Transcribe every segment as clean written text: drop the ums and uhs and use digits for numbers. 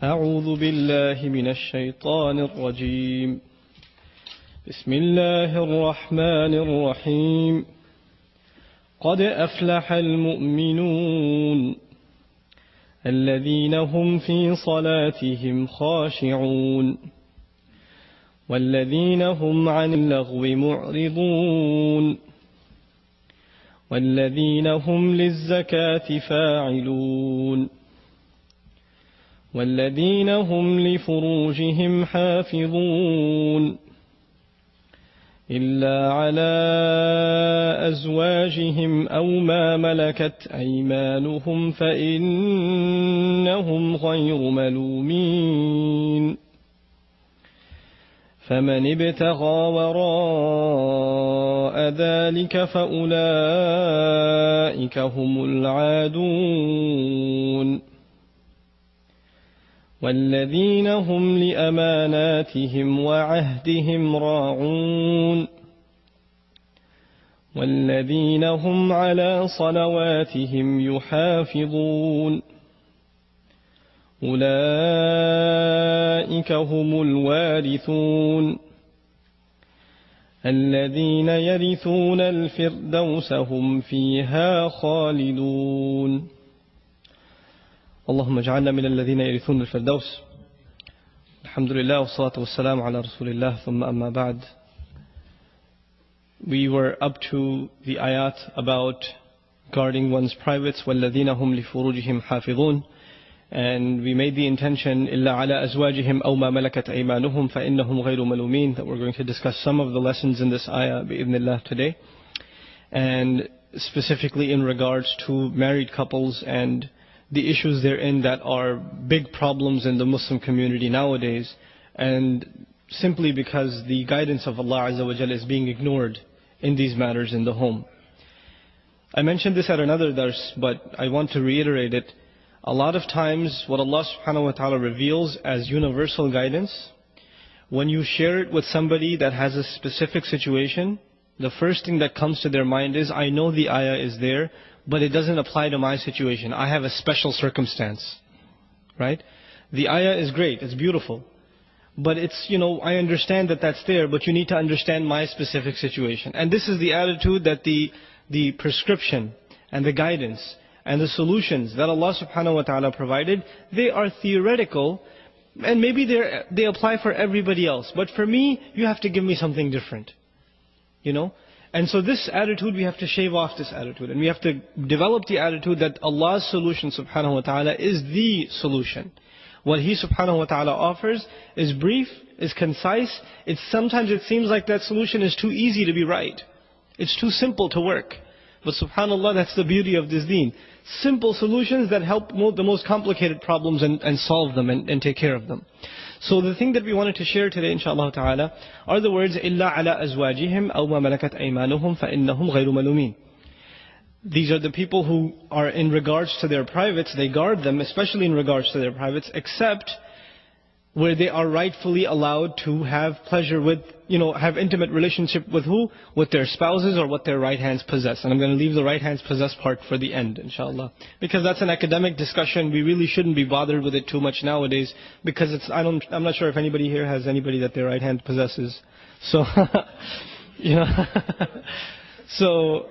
أعوذ بالله من الشيطان الرجيم. بسم الله الرحمن الرحيم. قد أفلح المؤمنون الذين هم في صلاتهم خاشعون والذين هم عن اللغو معرضون والذين هم للزكاة فاعلون والذين هم لفروجهم حافظون إلا على أزواجهم أو ما ملكت أيمانهم فإنهم غير ملومين فمن ابتغى وراء ذلك فأولئك هم العادون والذين هم لأماناتهم وعهدهم راعون والذين هم على صلواتهم يحافظون أولئك هم الوارثون الذين يرثون الفردوس هم فيها خالدون. اللهم اجعلنا من الذين يرثون الفردوس. الحمد لله والصلاة والسلام على رسول الله ثم أما بعد. We were up to the ayat about guarding one's privates, وَالَّذِينَ هُمْ لِفُرُوجِهِمْ حَافِظُونَ, and we made the intention إِلَّا عَلَى أَزْوَاجِهِمْ أَوْ مَا مَلَكَتْ أَيْمَانُهُمْ فَإِنَّهُمْ غَيْرُ مَلُومِينَ, that we're going to discuss some of the lessons in this ayah بإذن الله today, and specifically in regards to married couples and the issues therein that are big problems in the Muslim community nowadays, and simply because the guidance of Allah Azza wa Jalla is being ignored in these matters in the home. I mentioned this at another dars, but I want to reiterate it. A lot of times what Allah subhanahu wa ta'ala reveals as universal guidance, when you share it with somebody that has a specific situation, the first thing that comes to their mind is, I know the ayah is there, but it doesn't apply to my situation. I have a special circumstance, right? The ayah is great, it's beautiful, but it's, I understand that that's there, but you need to understand my specific situation. And this is the attitude that the prescription and the guidance and the solutions that Allah subhanahu wa ta'ala provided, they are theoretical, and maybe they apply for everybody else. But for me, you have to give me something different, And so this attitude, we have to shave off this attitude. And we have to develop the attitude that Allah's solution subhanahu wa ta'ala is the solution. What He subhanahu wa ta'ala offers is brief, is concise. Sometimes it seems like that solution is too easy to be right. It's too simple to work. But subhanAllah, that's the beauty of this deen. Simple solutions that help the most complicated problems and solve them and take care of them. So the thing that we wanted to share today, inshaAllah ta'ala, are the words, إِلَّا عَلَىٰ أَزْوَاجِهِمْ أَوْ مَا مَلَكَتْ أَيْمَانُهُمْ فَإِنَّهُمْ غَيْرُ مَلُومِينَ. These are the people who are in regards to their privates, they guard them, especially in regards to their privates, except where they are rightfully allowed to have pleasure with, have intimate relationship with who? With their spouses or what their right hands possess. And I'm going to leave the right hands possess part for the end, inshallah. Because that's an academic discussion, we really shouldn't be bothered with it too much nowadays, because I'm not sure if anybody here has anybody that their right hand possesses. So, so,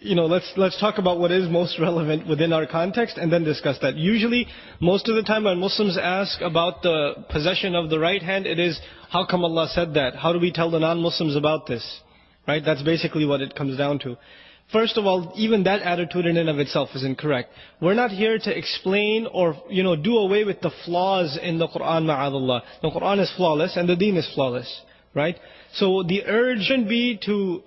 let's talk about what is most relevant within our context and then discuss that. Usually, most of the time when Muslims ask about the possession of the right hand, it is, how come Allah said that? How do we tell the non-Muslims about this? Right? That's basically what it comes down to. First of all, even that attitude in and of itself is incorrect. We're not here to explain or, do away with the flaws in the Quran, ma'adallah. The Quran is flawless and the deen is flawless. Right? So the urge shouldn't be to,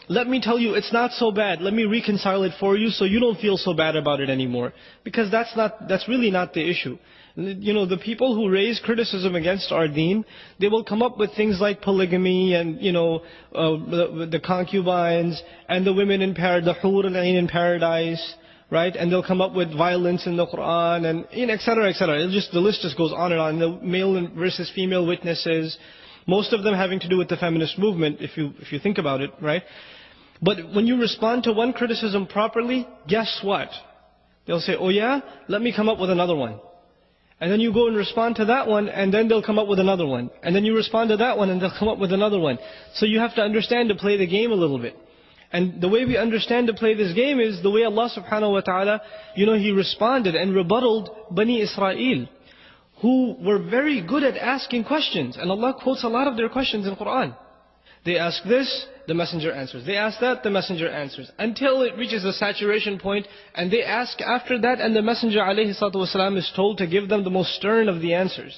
let me tell you, it's not so bad. Let me reconcile it for you so you don't feel so bad about it anymore. Because that's really not the issue. The people who raise criticism against our deen, they will come up with things like polygamy and, the concubines and the women in paradise, the hur al-ain in paradise, right? And they'll come up with violence in the Quran and, etc., etc. The list just goes on and on. The male versus female witnesses, most of them having to do with the feminist movement, if you think about it, right? But when you respond to one criticism properly, guess what? They'll say, oh yeah, let me come up with another one. And then you go and respond to that one, and then they'll come up with another one. And then you respond to that one, and they'll come up with another one. So you have to understand to play the game a little bit. And the way we understand to play this game is the way Allah subhanahu wa ta'ala, He responded and rebutted Bani Israel, who were very good at asking questions. And Allah quotes a lot of their questions in Quran. They ask this, the messenger answers. They ask that, the messenger answers. Until it reaches a saturation point, and they ask after that, and the messenger ﷺ is told to give them the most stern of the answers.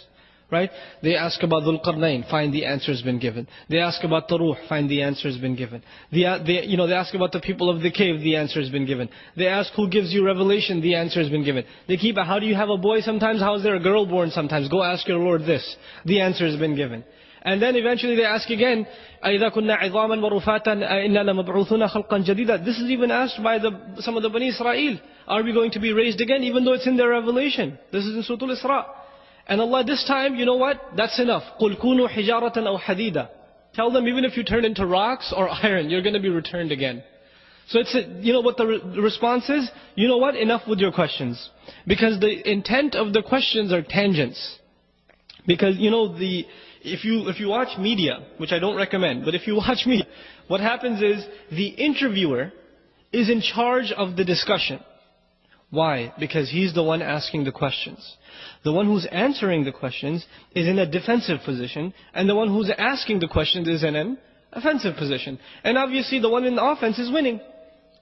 Right? They ask about Dhul Qarnayn, find the answer has been given. They ask about the Ruh, find the answer has been given. They ask about the people of the cave, the answer has been given. They ask who gives you revelation, the answer has been given. They keep, how do you have a boy sometimes? How is there a girl born sometimes? Go ask your Lord this. The answer has been given. And then eventually they ask again, أَإِذَا كُنَّا عِظَامًا وَرُفَاتًا أَإِنَّا لَمَبْعُوثُونَ خَلْقًا جَدِيدًا. This is even asked by some of the Bani Israel. Are we going to be raised again? Even though it's in their revelation. This is in Surah Al-Isra. And Allah this time, you know what? That's enough. قُلْ كُونُوا حِجَارَةً أَوْ حَدِيدًا. Tell them even if you turn into rocks or iron, you're going to be returned again. So it's, what the response is? You know what? Enough with your questions. Because the intent of the questions are tangents. Because, if you watch media, which I don't recommend, but if you watch media, what happens is the interviewer is in charge of the discussion. Why? Because he's the one asking the questions. The one who's answering the questions is in a defensive position, and the one who's asking the questions is in an offensive position. And obviously the one in the offense is winning.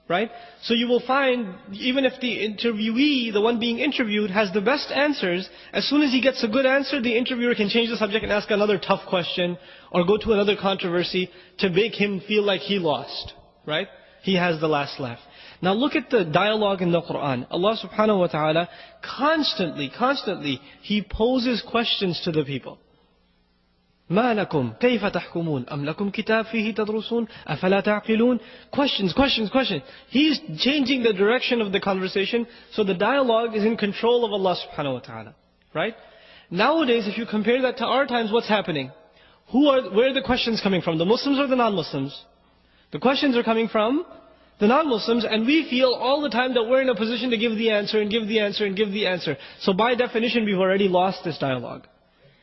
Right? So you will find, even if the interviewee, the one being interviewed, has the best answers, as soon as he gets a good answer, the interviewer can change the subject and ask another tough question, or go to another controversy to make him feel like he lost. Right? He has the last laugh. Now look at the dialogue in the Quran. Allah subhanahu wa ta'ala constantly, He poses questions to the people. ما لكم كيف تحكمون أم لكم كتاب فيه تدرسون أفلا تعقلون. Questions. He's changing the direction of the conversation, so the dialogue is in control of Allah subhanahu wa ta'ala. Right? Nowadays, if you compare that to our times, what's happening? Where are the questions coming from? The Muslims or the non-Muslims? The questions are coming from the non-Muslims, and we feel all the time that we're in a position to give the answer and give the answer and give the answer. So by definition, we've already lost this dialogue.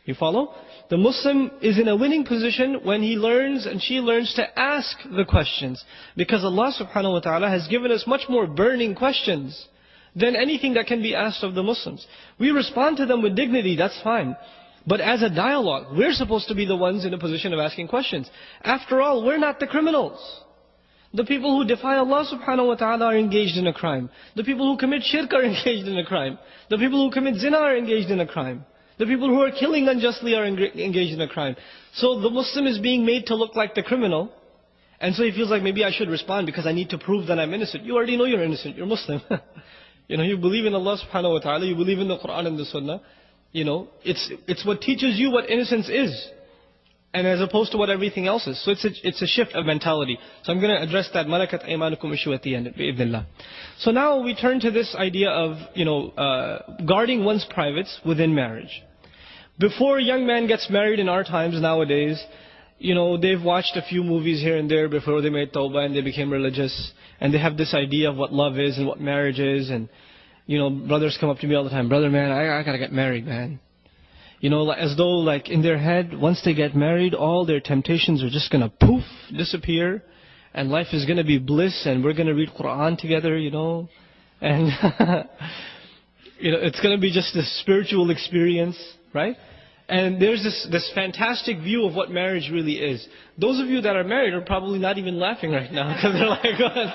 You follow? The Muslim is in a winning position when he learns and she learns to ask the questions. Because Allah subhanahu wa ta'ala has given us much more burning questions than anything that can be asked of the Muslims. We respond to them with dignity, that's fine. But as a dialogue, we're supposed to be the ones in a position of asking questions. After all, we're not the criminals. The people who defy Allah subhanahu wa ta'ala are engaged in a crime. The people who commit shirk are engaged in a crime. The people who commit zina are engaged in a crime. The people who are killing unjustly are engaged in a crime. So the Muslim is being made to look like the criminal. And so he feels like maybe I should respond because I need to prove that I'm innocent. You already know you're innocent. You're Muslim. You believe in Allah subhanahu wa ta'ala. You believe in the Quran and the Sunnah. It's what teaches you what innocence is. And as opposed to what everything else is. So it's a shift of mentality. So I'm going to address that malakat aymanukum issue at the end, bi'idhnillah. So now we turn to this idea of, guarding one's privates within marriage. Before a young man gets married in our times nowadays, they've watched a few movies here and there before they made tawbah and they became religious. And they have this idea of what love is and what marriage is. And, brothers come up to me all the time, brother man, I gotta get married, man. As though like in their head, once they get married, all their temptations are just gonna poof, disappear. And life is gonna be bliss and we're gonna read Quran together, And, it's gonna be just a spiritual experience, right? And there's this fantastic view of what marriage really is. Those of you that are married are probably not even laughing right now. Because they're like, what?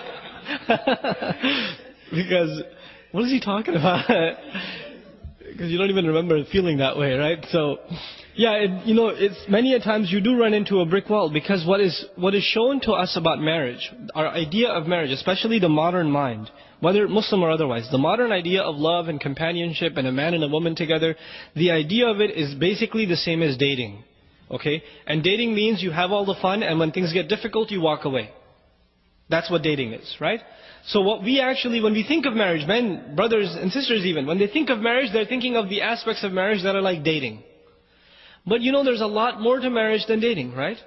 Because, what is he talking about? Because you don't even remember feeling that way, right? So, yeah, it's many a times you do run into a brick wall. Because what is shown to us about marriage, our idea of marriage, especially the modern mind, whether Muslim or otherwise, the modern idea of love and companionship and a man and a woman together, the idea of it is basically the same as dating. Okay? And dating means you have all the fun and when things get difficult, you walk away. That's what dating is, right? So what we actually, when we think of marriage, men, brothers and sisters even, when they think of marriage, they're thinking of the aspects of marriage that are like dating. But there's a lot more to marriage than dating, right?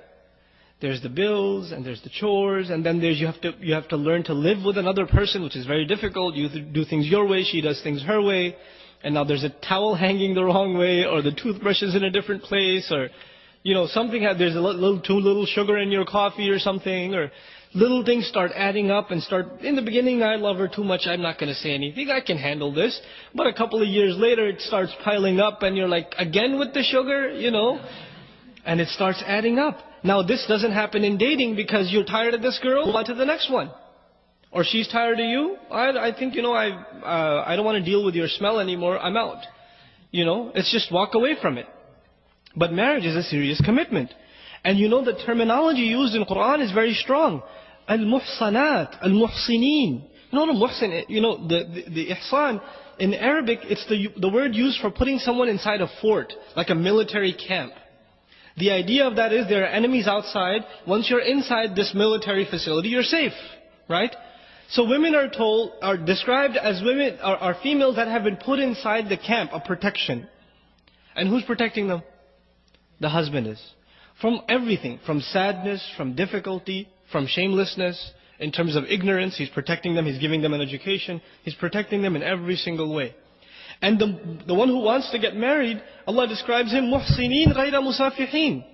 There's the bills, and there's the chores, and then you have to learn to live with another person, which is very difficult. You do things your way, she does things her way. and now there's a towel hanging the wrong way, or the toothbrush is in a different place, or something, there's too little sugar in your coffee or something, or little things start adding up and in the beginning, I love her too much, I'm not going to say anything, I can handle this. But a couple of years later, it starts piling up and you're like, again with the sugar, and it starts adding up. Now this doesn't happen in dating because you're tired of this girl, move on to the next one. Or she's tired of you, I think, I don't want to deal with your smell anymore, I'm out. It's just walk away from it. But marriage is a serious commitment. And the terminology used in Quran is very strong. Al-Muhsanat, Al-Muhsinin. The Muhsin, the Ihsan, in Arabic, it's the word used for putting someone inside a fort, like a military camp. The idea of that is there are enemies outside. Once you're inside this military facility, you're safe, right? So women are described as women, are females that have been put inside the camp of protection. And who's protecting them? The husband is. From everything, from sadness, from difficulty, from shamelessness, in terms of ignorance, he's protecting them, he's giving them an education, he's protecting them in every single way. And the one who wants to get married, Allah describes him, muhsinin ghayra musafihin.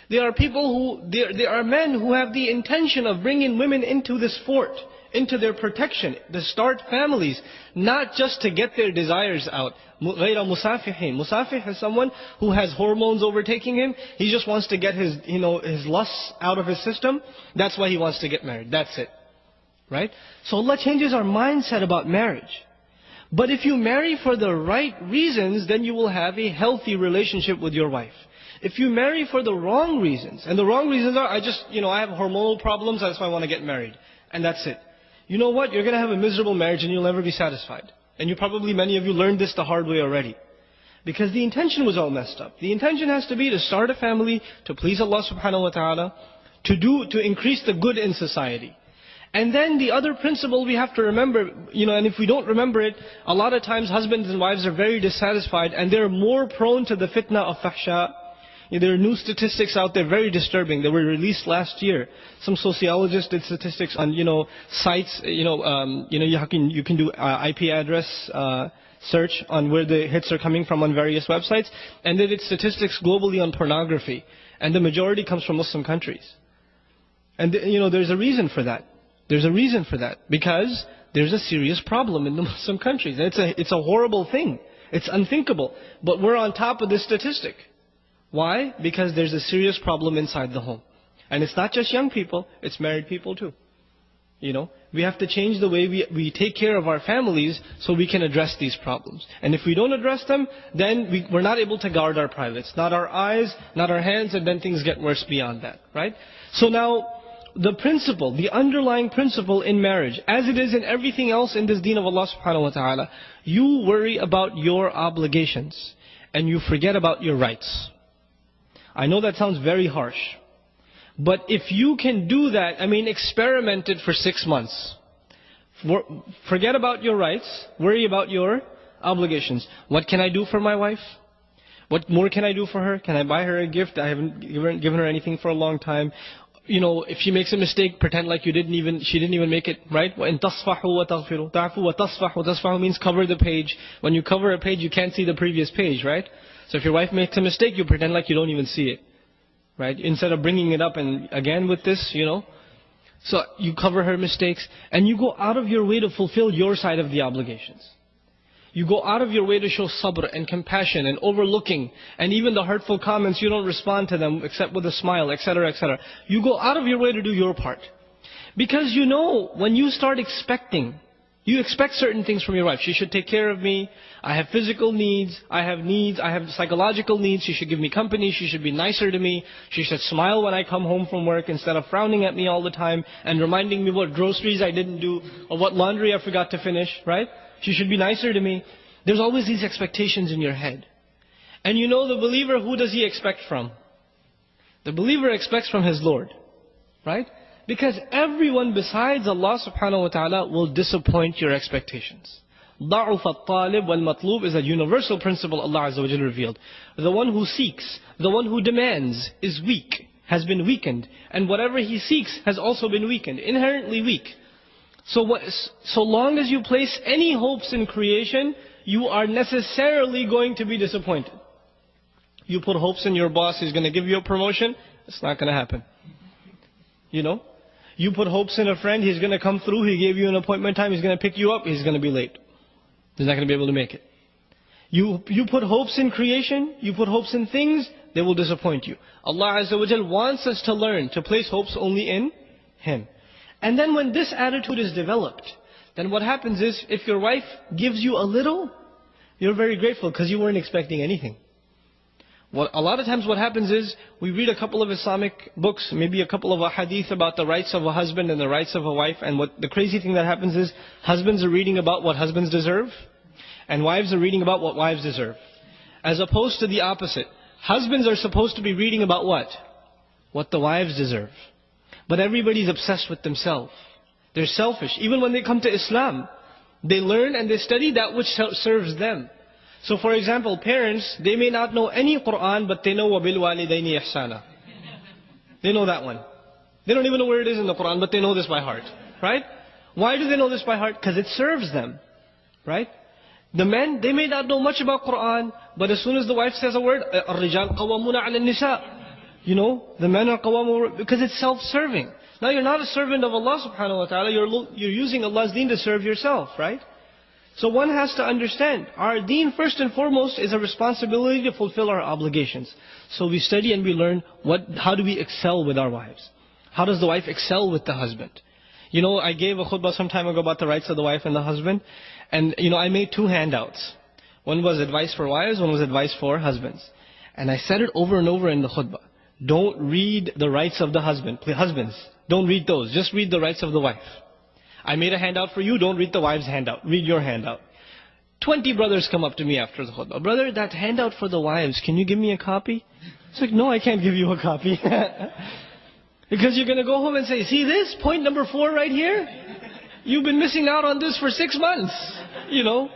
There are people there are men who have the intention of bringing women into this fort, into their protection, to start families, not just to get their desires out. غَيْرَ مُسَافِحِينَ. Musafih is someone who has hormones overtaking him. He just wants to get his lusts out of his system. That's why he wants to get married. That's it. Right? So Allah changes our mindset about marriage. But if you marry for the right reasons, then you will have a healthy relationship with your wife. If you marry for the wrong reasons, and the wrong reasons are, I have hormonal problems, that's why I want to get married. And that's it. You know what? You're going to have a miserable marriage and you'll never be satisfied. And many of you learned this the hard way already. Because the intention was all messed up. The intention has to be to start a family, to please Allah subhanahu wa ta'ala, to increase the good in society. And then the other principle we have to remember, and if we don't remember it, a lot of times husbands and wives are very dissatisfied and they're more prone to the fitna of fahsha. There are new statistics out there, very disturbing. They were released last year. Some sociologists did statistics on, sites, you can do IP address search on where the hits are coming from on various websites. And they did statistics globally on pornography. And the majority comes from Muslim countries. And, there's a reason for that. There's a reason for that. Because there's a serious problem in the Muslim countries. It's a horrible thing. It's unthinkable. But we're on top of this statistic. Why? Because there's a serious problem inside the home. And it's not just young people, it's married people too. We have to change the way we take care of our families so we can address these problems. And if we don't address them, then we're not able to guard our privates. Not our eyes, not our hands, and then things get worse beyond that. Right? So now, the underlying principle in marriage, as it is in everything else in this deen of Allah subhanahu wa ta'ala, you worry about your obligations and you forget about your rights. I know that sounds very harsh. But if you can do that, experiment it for 6 months. Forget about your rights, worry about your obligations. What can I do for my wife? What more can I do for her? Can I buy her a gift? I haven't given her anything for a long time. If she makes a mistake, pretend like she didn't even make it, right? وَإِن تَصْفَحُوا وَتَغْفِرُوا تَعْفُوا وَتَصْفَحُوا. وَتَصْفَحُوا means cover the page. When you cover a page, you can't see the previous page, right? So if your wife makes a mistake, you pretend like you don't even see it. Right? Instead of bringing it up and again with this, So you cover her mistakes and you go out of your way to fulfill your side of the obligations. You go out of your way to show sabr and compassion and overlooking. And even the hurtful comments, you don't respond to them except with a smile, etc., etc. You go out of your way to do your part. Because when you start expecting, you expect certain things from your wife. She should take care of me. I have physical needs. I have psychological needs. She should give me company. She should be nicer to me. She should smile when I come home from work instead of frowning at me all the time and reminding me what groceries I didn't do or what laundry I forgot to finish, right? She should be nicer to me. There's always these expectations in your head. And the believer, who does he expect from? The believer expects from his Lord, right? Because everyone besides Allah subhanahu wa ta'ala will disappoint your expectations. ضَعُفَ الطَّالِبْ وَالْمَطْلُوبِ is a universal principle Allah Azza wa Jalla revealed. The one who seeks, the one who demands is weak, has been weakened. And whatever he seeks has also been weakened, inherently weak. So long as you place any hopes in creation, you are necessarily going to be disappointed. You put hopes in your boss, he's going to give you a promotion, it's not going to happen. You know? You put hopes in a friend, he's going to come through, he gave you an appointment time, he's going to pick you up, he's going to be late. He's not going to be able to make it. You put hopes in creation, you put hopes in things, they will disappoint you. Allah Azza wa Jal wants us to learn to place hopes only in Him. And then when this attitude is developed, then what happens is, if your wife gives you a little, you're very grateful because you weren't expecting anything. A lot of times what happens is, we read a couple of Islamic books, maybe a couple of hadith about the rights of a husband and the rights of a wife, and what the crazy thing that happens is, husbands are reading about what husbands deserve, and wives are reading about what wives deserve. As opposed to the opposite. Husbands are supposed to be reading about what? What the wives deserve. But everybody's obsessed with themselves. They're selfish. Even when they come to Islam, they learn and they study that which serves them. So for example, parents, they may not know any Qur'an, but they know وَبِالْوَالِدَيْنِ إِحْسَانًا. They know that one. They don't even know where it is in the Qur'an, but they know this by heart. Right? Why do they know this by heart? Because it serves them. Right? The men, they may not know much about Qur'an, but as soon as the wife says a word, الرِّجَالْ قَوَّمُونَ عَلَى النِّسَاءِ. You know, the men are qawwamun, because it's self-serving. Now you're not a servant of Allah subhanahu wa ta'ala, you're using Allah's deen to serve yourself, right? So one has to understand, our deen first and foremost is a responsibility to fulfill our obligations. So we study and we learn how do we excel with our wives. How does the wife excel with the husband? You know, I gave a khutbah some time ago about the rights of the wife and the husband. And you know, I made 2 handouts. One was advice for wives, one was advice for husbands. And I said it over and over in the khutbah. Don't read the rights of the husband. Husbands, don't read those. Just read the rights of the wife. I made a handout for you, don't read the wife's handout. Read your handout. 20 brothers come up to me after the khutbah. Brother, that handout for the wives, can you give me a copy? It's like, no, I can't give you a copy. Because you're going to go home and say, see this? Point number 4 right here? You've been missing out on this for 6 months. You know.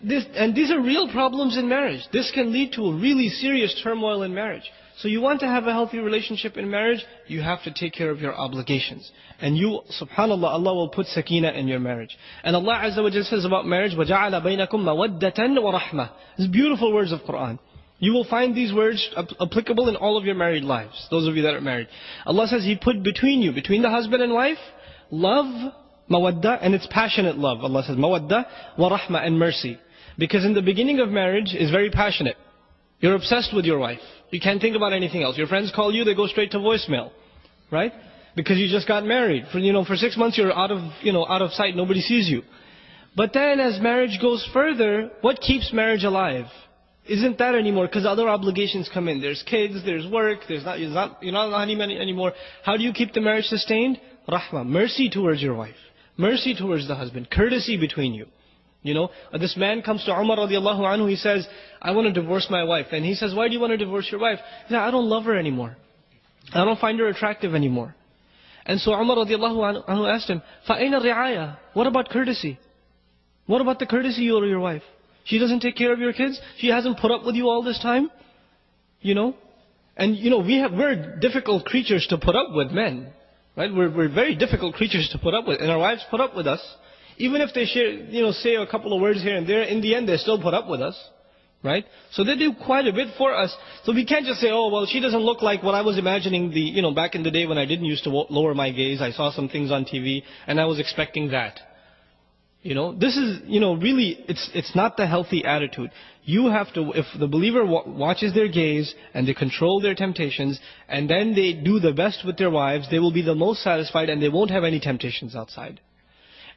And these are real problems in marriage. This can lead to a really serious turmoil in marriage. So you want to have a healthy relationship in marriage, you have to take care of your obligations. And you, subhanAllah, Allah will put sakina in your marriage. And Allah Azza wa Jalla says about marriage, وَجَعَلَ بَيْنَكُمْ مَوَدَّةً وَرَحْمَةً. These beautiful words of Qur'an. You will find these words applicable in all of your married lives, those of you that are married. Allah says He put between you, between the husband and wife, love, mawadda, and it's passionate love. Allah says mawadda wa rahma, and mercy. Because in the beginning of marriage is very passionate. You're obsessed with your wife. You can't think about anything else. Your friends call you, they go straight to voicemail. Right? Because you just got married. For 6 months you're out of sight, nobody sees you. But then as marriage goes further, what keeps marriage alive? Isn't that anymore? Because other obligations come in. There's kids, there's work, you're not on honeymoon anymore. How do you keep the marriage sustained? Rahmah, mercy towards your wife. Mercy towards the husband. Courtesy between you. You know, this man comes to Umar radiallahu anhu, he says, I want to divorce my wife. And he says, why do you want to divorce your wife? He says, I don't love her anymore. I don't find her attractive anymore. And so Umar radiallahu anhu asked him, فَأَيْنَ الرِّعَايَةِ? What about courtesy? What about the courtesy you owe your wife? She doesn't take care of your kids? She hasn't put up with you all this time? You know? And you know, we're difficult creatures to put up with, men. Right? We're very difficult creatures to put up with. And our wives put up with us. Even if they say a couple of words here and there, in the end they still put up with us. Right? So they do quite a bit for us. So we can't just say, oh, well, she doesn't look like what I was imagining back in the day when I didn't used to lower my gaze. I saw some things on TV and I was expecting that. This is, really, it's not the healthy attitude. You have to, if the believer watches their gaze and they control their temptations and then they do the best with their wives, they will be the most satisfied and they won't have any temptations outside.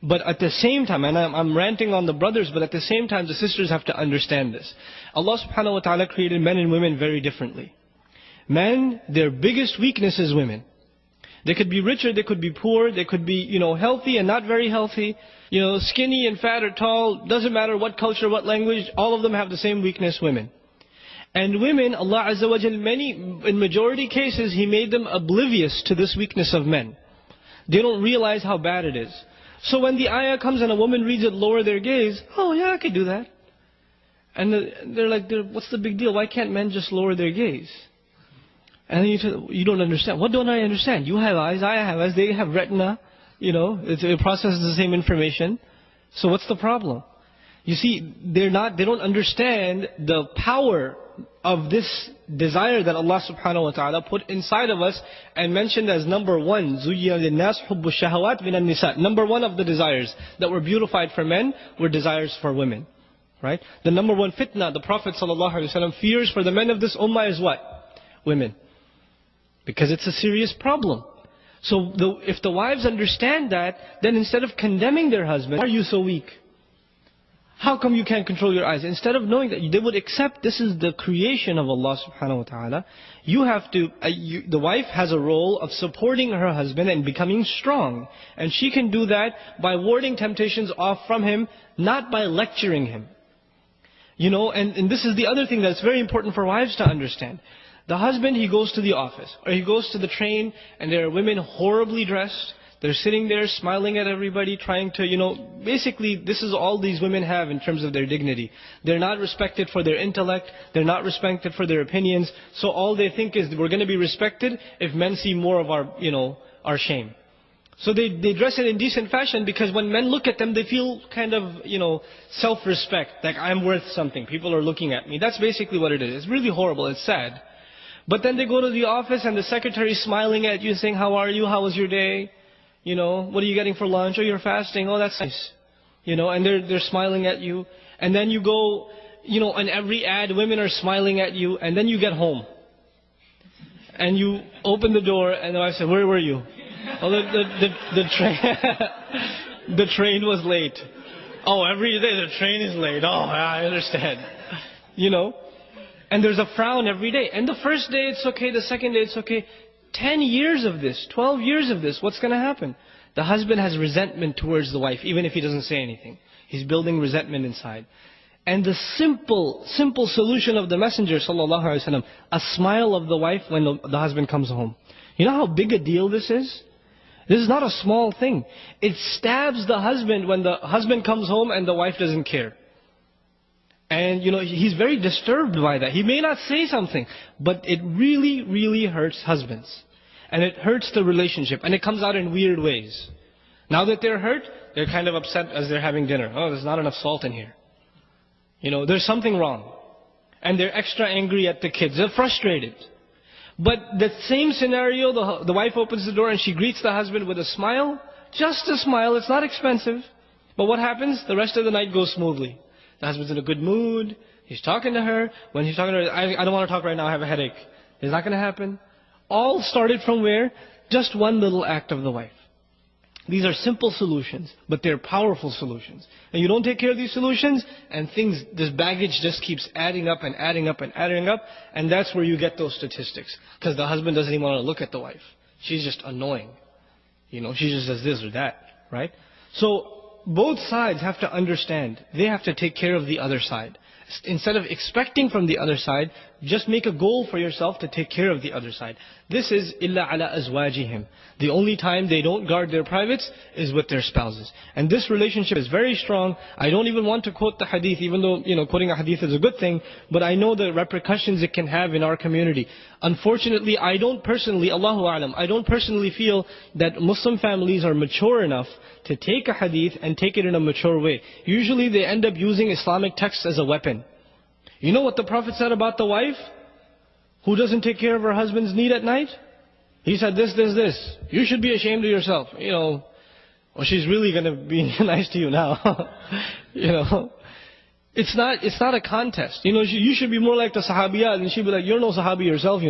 But at the same time, and I'm ranting on the brothers, but at the same time the sisters have to understand this. Allah subhanahu wa ta'ala created men and women very differently. Men, their biggest weakness is women. They could be rich or they could be poor, they could be, healthy and not very healthy, skinny and fat or tall, doesn't matter what culture, what language, all of them have the same weakness, women. And women, Allah Azza wa Jal, in majority cases, He made them oblivious to this weakness of men. They don't realize how bad it is. So when the ayah comes and a woman reads it, lower their gaze, oh yeah, I could do that. And they're like, what's the big deal? Why can't men just lower their gaze? And then you say, you don't understand. What don't I understand? You have eyes, I have eyes, they have retina. It processes the same information. So what's the problem? You see, they don't understand the power of this desire that Allah subhanahu wa ta'ala put inside of us and mentioned as number one, زُيِّنَ لِلنَّاسِ حُبُّ الشَّهَوَاتِ مِنَ النِّسَاءِ. Number one of the desires that were beautified for men were desires for women. Right? The number one fitna the Prophet sallallahu alaihi wasallam fears for the men of this ummah is what? Women. Because it's a serious problem. So if the wives understand that, then instead of condemning their husband, why are you so weak? How come you can't control your eyes? Instead of knowing that they would accept this is the creation of Allah subhanahu wa ta'ala, you have to, the wife has a role of supporting her husband and becoming strong. And she can do that by warding temptations off from him, not by lecturing him. You know, and this is the other thing that's very important for wives to understand. The husband, he goes to the office, or he goes to the train, and there are women horribly dressed. They're sitting there smiling at everybody, trying to, basically this is all these women have in terms of their dignity. They're not respected for their intellect, they're not respected for their opinions, so all they think is we're going to be respected if men see more of our shame. So they dress in indecent fashion because when men look at them, they feel kind of, self-respect, like I'm worth something, people are looking at me. That's basically what it is. It's really horrible, it's sad. But then they go to the office and the secretary is smiling at you saying, how are you, how was your day? What are you getting for lunch? Oh, you're fasting. Oh, that's nice. And they're smiling at you. And then you go, on every ad, women are smiling at you. And then you get home. And you open the door and the wife said, where were you? Oh, the train, the train was late. Oh, every day the train is late. Oh, I understand. And there's a frown every day. And the first day it's okay, the second day it's okay. 10 years of this, 12 years of this, what's going to happen? The husband has resentment towards the wife, even if he doesn't say anything. He's building resentment inside. And the simple solution of the Messenger sallallahu alaihi wasallam, a smile of the wife when the husband comes home. You know how big a deal this is? This is not a small thing. It stabs the husband when the husband comes home and the wife doesn't care. And he's very disturbed by that. He may not say something, but it really, really hurts husbands. And it hurts the relationship. And it comes out in weird ways. Now that they're hurt, they're kind of upset as they're having dinner. Oh, there's not enough salt in here. There's something wrong. And they're extra angry at the kids. They're frustrated. But the same scenario, the wife opens the door and she greets the husband with a smile. Just a smile, it's not expensive. But what happens? The rest of the night goes smoothly. The husband's in a good mood. He's talking to her. When he's talking to her, I don't want to talk right now, I have a headache. It's not going to happen. All started from where? Just one little act of the wife. These are simple solutions, but they're powerful solutions. And you don't take care of these solutions, and this baggage just keeps adding up and adding up and adding up, and that's where you get those statistics. Because the husband doesn't even want to look at the wife. She's just annoying. She just does this or that, right? So, both sides have to understand. They have to take care of the other side. Instead of expecting from the other side, just make a goal for yourself to take care of the other side. This is illa ala azwajihim. The only time they don't guard their privates is with their spouses. And this relationship is very strong. I don't even want to quote the hadith, even though quoting a hadith is a good thing, but I know the repercussions it can have in our community. Unfortunately, I don't personally feel that Muslim families are mature enough to take a hadith and take it in a mature way. Usually they end up using Islamic texts as a weapon. You know what the Prophet said about the wife who doesn't take care of her husband's need at night? He said this. You should be ashamed of yourself. Well, she's really going to be nice to you now. It's not a contest. You should be more like the Sahabiyat, and she'd be like, you're no Sahabi yourself,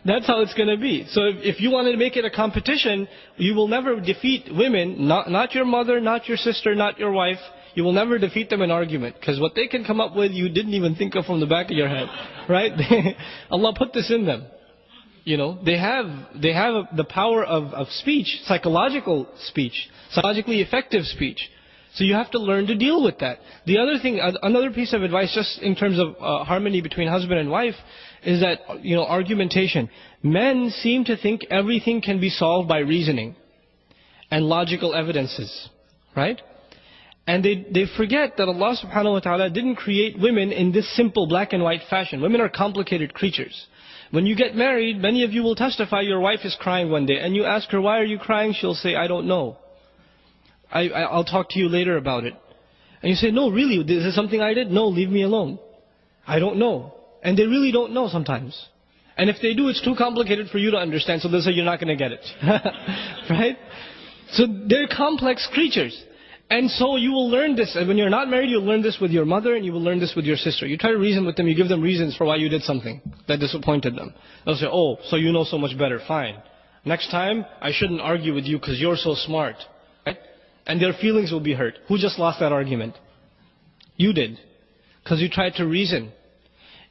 That's how it's going to be. So if you want to make it a competition, you will never defeat women, not your mother, not your sister, not your wife. You will never defeat them in argument. Because what they can come up with, you didn't even think of from the back of your head. Right? Allah put this in them. They have the power of speech, psychological speech, psychologically effective speech. So you have to learn to deal with that. The other thing, another piece of advice just in terms of harmony between husband and wife is that, argumentation. Men seem to think everything can be solved by reasoning and logical evidences. Right? And they forget that Allah subhanahu wa ta'ala didn't create women in this simple black and white fashion. Women are complicated creatures. When you get married, many of you will testify your wife is crying one day. And you ask her, why are you crying? She'll say, I don't know. I'll talk to you later about it. And you say, no, really, is this something I did? No, leave me alone. I don't know. And they really don't know sometimes. And if they do, it's too complicated for you to understand, so they'll say you're not going to get it. Right? So they're complex creatures. And so you will learn this. And when you're not married, you'll learn this with your mother and you will learn this with your sister. You try to reason with them, you give them reasons for why you did something that disappointed them. They'll say, oh, so you know so much better. Fine. Next time, I shouldn't argue with you because you're so smart. Right? And their feelings will be hurt. Who just lost that argument? You did. Because you tried to reason.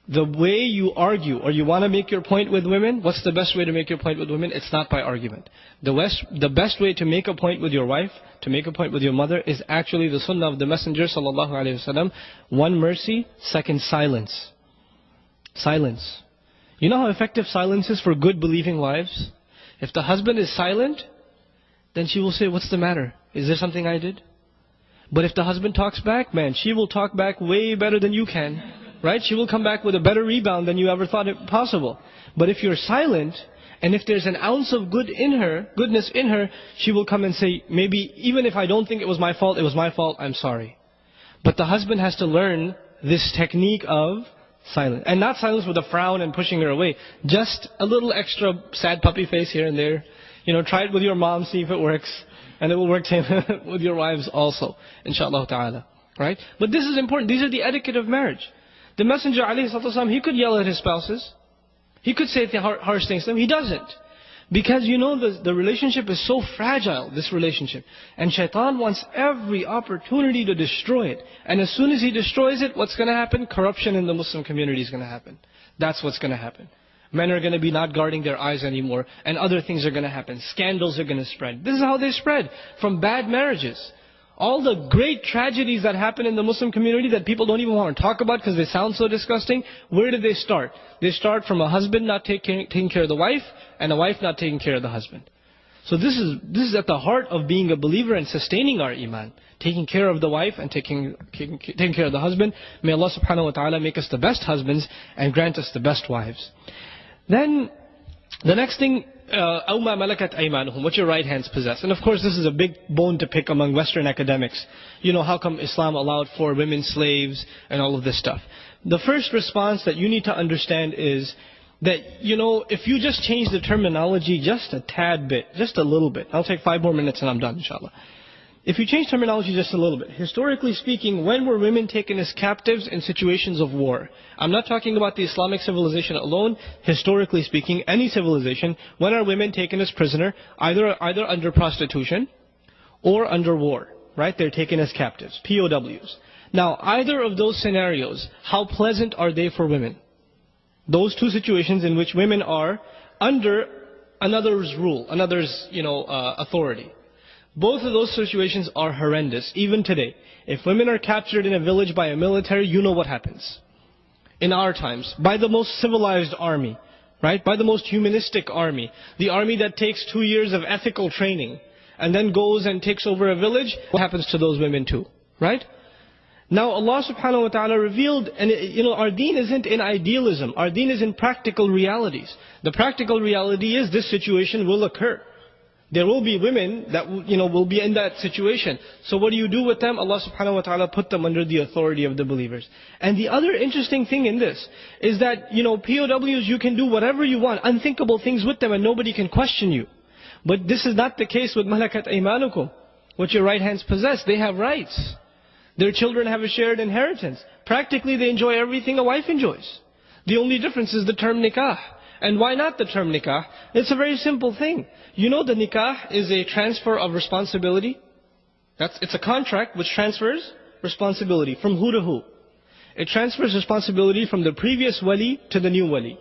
The way you argue, or you want to make your point with women, what's the best way to make your point with women? It's not by argument. The best way to make a point with your wife, to make a point with your mother, is actually the sunnah of the Messenger sallallahu alaihi wasallam. One, mercy. Second, silence. Silence. You know how effective silence is for good believing wives? If the husband is silent, then she will say, what's the matter? Is there something I did? But if the husband talks back, man, she will talk back way better than you can. Right? She will come back with a better rebound than you ever thought it possible. But if you're silent, and if there's an ounce of goodness in her, she will come and say, maybe even if I don't think it was my fault, I'm sorry. But the husband has to learn this technique of silence. And not silence with a frown and pushing her away. Just a little extra sad puppy face here and there. You know, try it with your mom, see if it works. And it will work with your wives also, inshallah ta'ala. Right? But this is important. These are the etiquette of marriage. The Messenger ﷺ, he could yell at his spouses. He could say harsh things to them. He doesn't. Because you know the relationship is so fragile, this relationship. And shaitan wants every opportunity to destroy it. And as soon as he destroys it, what's going to happen? Corruption in the Muslim community is going to happen. That's what's going to happen. Men are going to be not guarding their eyes anymore. And other things are going to happen. Scandals are going to spread. This is how they spread. From bad marriages. All the great tragedies that happen in the Muslim community that people don't even want to talk about because they sound so disgusting, where did they start? They start from a husband not taking care of the wife, and a wife not taking care of the husband. So this is at the heart of being a believer and sustaining our iman. Taking care of the wife and taking care of the husband. May Allah subhanahu wa ta'ala make us the best husbands and grant us the best wives. Then, the next thing, أَوْ مَا مَلَكَتْ أَيْمَانُهُمْ, what your right hands possess. And of course this is a big bone to pick among Western academics. You know, how come Islam allowed for women slaves and all of this stuff. The first response that you need to understand is that, you know, if you just change the terminology just a tad bit, just a little bit. I'll take 5 more minutes and I'm done, inshallah. If you change terminology just a little bit, historically speaking, when were women taken as captives in situations of war? I'm not talking about the Islamic civilization alone. Historically speaking, any civilization, when are women taken as prisoner? Either under prostitution or under war. Right? They're taken as captives, POWs. Now, either of those scenarios, how pleasant are they for women? Those two situations in which women are under another's rule, another's, authority. Both of those situations are horrendous, even today. If women are captured in a village by a military, you know what happens. In our times, by the most civilized army, right? By the most humanistic army. The army that takes 2 years of ethical training, and then goes and takes over a village, what happens to those women too? Right? Now Allah subhanahu wa ta'ala revealed, and our deen isn't in idealism. Our deen is in practical realities. The practical reality is this situation will occur. There will be women that will be in that situation. So what do you do with them? Allah subhanahu wa ta'ala put them under the authority of the believers. And the other interesting thing in this is that, POWs, you can do whatever you want, unthinkable things with them, and nobody can question you. But this is not the case with malakat aymanukum. What your right hands possess, they have rights. Their children have a shared inheritance. Practically they enjoy everything a wife enjoys. The only difference is the term nikah. And why not the term nikah? It's a very simple thing. You know the nikah is a transfer of responsibility. It's a contract which transfers responsibility. From who to who? It transfers responsibility from the previous wali to the new wali.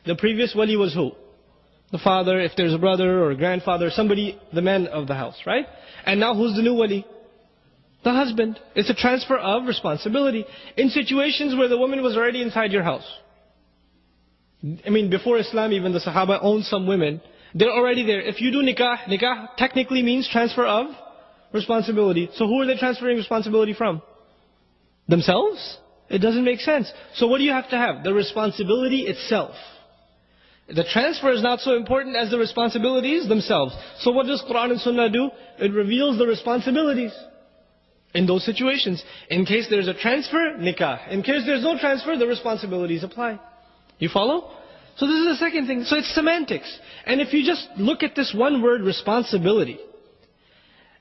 The previous wali was who? The father, if there's a brother or a grandfather, somebody, the man of the house, right? And now who's the new wali? The husband. It's a transfer of responsibility. In situations where the woman was already inside your house. Before Islam, even the Sahaba owned some women. They're already there. If you do nikah, nikah technically means transfer of responsibility. So who are they transferring responsibility from? Themselves? It doesn't make sense. So what do you have to have? The responsibility itself. The transfer is not so important as the responsibilities themselves. So what does Quran and Sunnah do? It reveals the responsibilities in those situations. In case there's a transfer, nikah. In case there's no transfer, the responsibilities apply. You follow? So this is the second thing. So it's semantics. And if you just look at this one word, responsibility,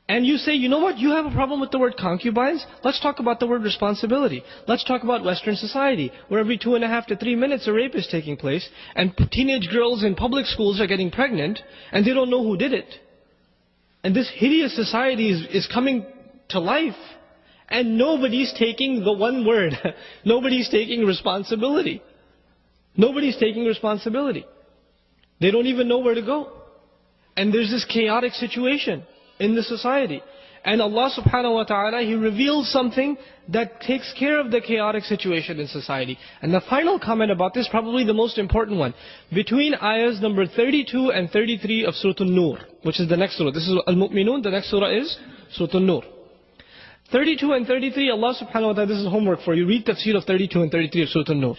and you say, you know what, you have a problem with the word concubines? Let's talk about the word responsibility. Let's talk about Western society, where every 2.5 to 3 minutes a rape is taking place, and teenage girls in public schools are getting pregnant, and they don't know who did it. And this hideous society is coming to life, and nobody's taking the one word. Nobody's taking responsibility. Nobody's taking responsibility. They don't even know where to go. And there's this chaotic situation in the society. And Allah subhanahu wa ta'ala, He reveals something that takes care of the chaotic situation in society. And the final comment about this, probably the most important one. Between ayahs number 32 and 33 of Surah An-Nur, which is the next surah. This is Al-Mu'minun, the next surah is Surah An-Nur. 32 and 33, Allah subhanahu wa ta'ala, this is homework for you. Read tafsir of 32 and 33 of Surah An-Nur.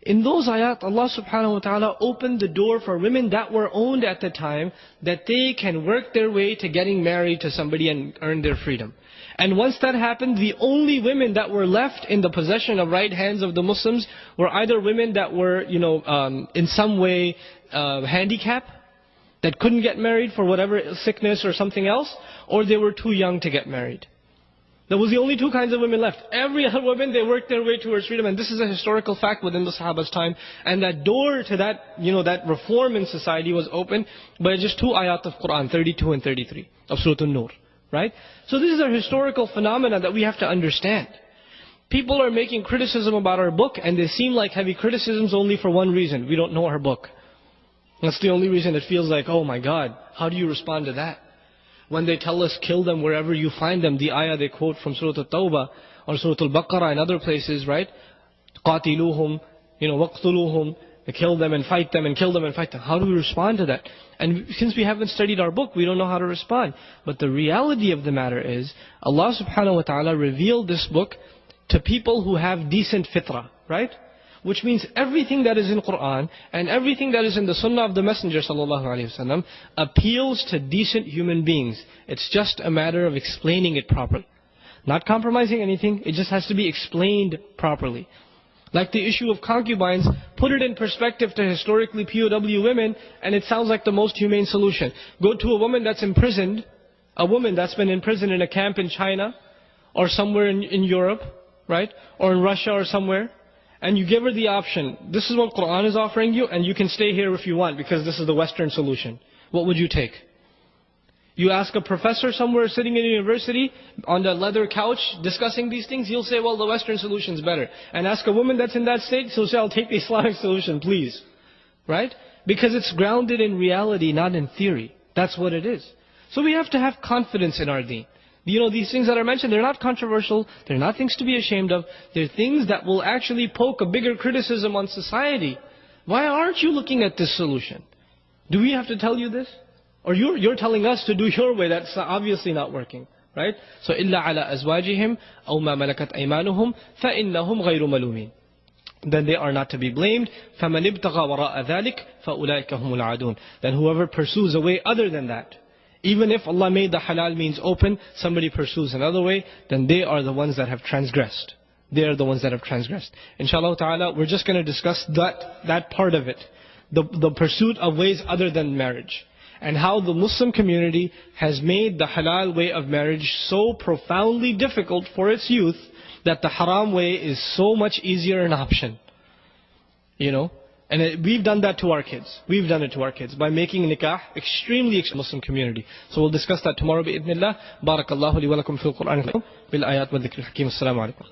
In those ayat, Allah subhanahu wa ta'ala opened the door for women that were owned at the time, that they can work their way to getting married to somebody and earn their freedom. And once that happened, the only women that were left in the possession of right hands of the Muslims were either women that were, in some way handicapped, that couldn't get married for whatever sickness or something else, or they were too young to get married. There was the only two kinds of women left. Every other woman, they worked their way towards freedom. And this is a historical fact within the Sahaba's time. And that door to that, that reform in society was open by just two ayat of Quran, 32 and 33 of Surah An-Nur. Right? So this is a historical phenomena that we have to understand. People are making criticism about our book, and they seem like heavy criticisms only for one reason. We don't know our book. That's the only reason it feels like, oh my God, how do you respond to that? When they tell us, kill them wherever you find them, the ayah they quote from Surah At-Tawbah or Surah Al-Baqarah and other places, right? قَاتِلُوهُمْ, وَقْتُلُوهُمْ, kill them and fight them and kill them and fight them. How do we respond to that? And since we haven't studied our book, we don't know how to respond. But the reality of the matter is, Allah subhanahu wa ta'ala revealed this book to people who have decent fitrah, right? Which means everything that is in Quran and everything that is in the Sunnah of the Messenger sallallahu alaihi wasallam appeals to decent human beings. It's just a matter of explaining it properly. Not compromising anything, it just has to be explained properly. Like the issue of concubines, put it in perspective to historically POW women, and it sounds like the most humane solution. Go to a woman that's imprisoned, a woman that's been imprisoned in a camp in China, or somewhere in Europe, right? Or in Russia or somewhere. And you give her the option, this is what Quran is offering you, and you can stay here if you want, because this is the Western solution. What would you take? You ask a professor somewhere sitting in a university, on the leather couch, discussing these things, he'll say, well, the Western solution is better. And ask a woman that's in that state, she'll say, I'll take the Islamic solution, please. Right? Because it's grounded in reality, not in theory. That's what it is. So we have to have confidence in our deen. These things that are mentioned, they're not controversial, they're not things to be ashamed of, they're things that will actually poke a bigger criticism on society. Why aren't you looking at this solution? Do we have to tell you this? Or you're telling us to do your way, that's obviously not working. Right? So, إِلَّا عَلَىٰ أَزْوَاجِهِمْ أَوْ مَا مَلَكَتْ أَيْمَانُهُمْ فَإِنَّهُمْ غَيْرُ مَلُومِينَ. Then they are not to be blamed. فَمَنِ ابْتَغَى وَرَاءَ ذَلِكَ فَأُولَٰئِكَ هُمُ الْعَادُونَ. Then whoever pursues a way other than that, even if Allah made the halal means open, somebody pursues another way, then they are the ones that have transgressed. They are the ones that have transgressed. Inshallah ta'ala, we're just going to discuss that part of it. The pursuit of ways other than marriage. And how the Muslim community has made the halal way of marriage so profoundly difficult for its youth, that the haram way is so much easier an option. And we've done that to our kids. We've done it to our kids by making nikah extremely Muslim community. So we'll discuss that tomorrow bi'idhnillah. Barakallahu li wa lakum fil Qur'an bil ayat wa dhikr al hakim. Assalamu alaikum.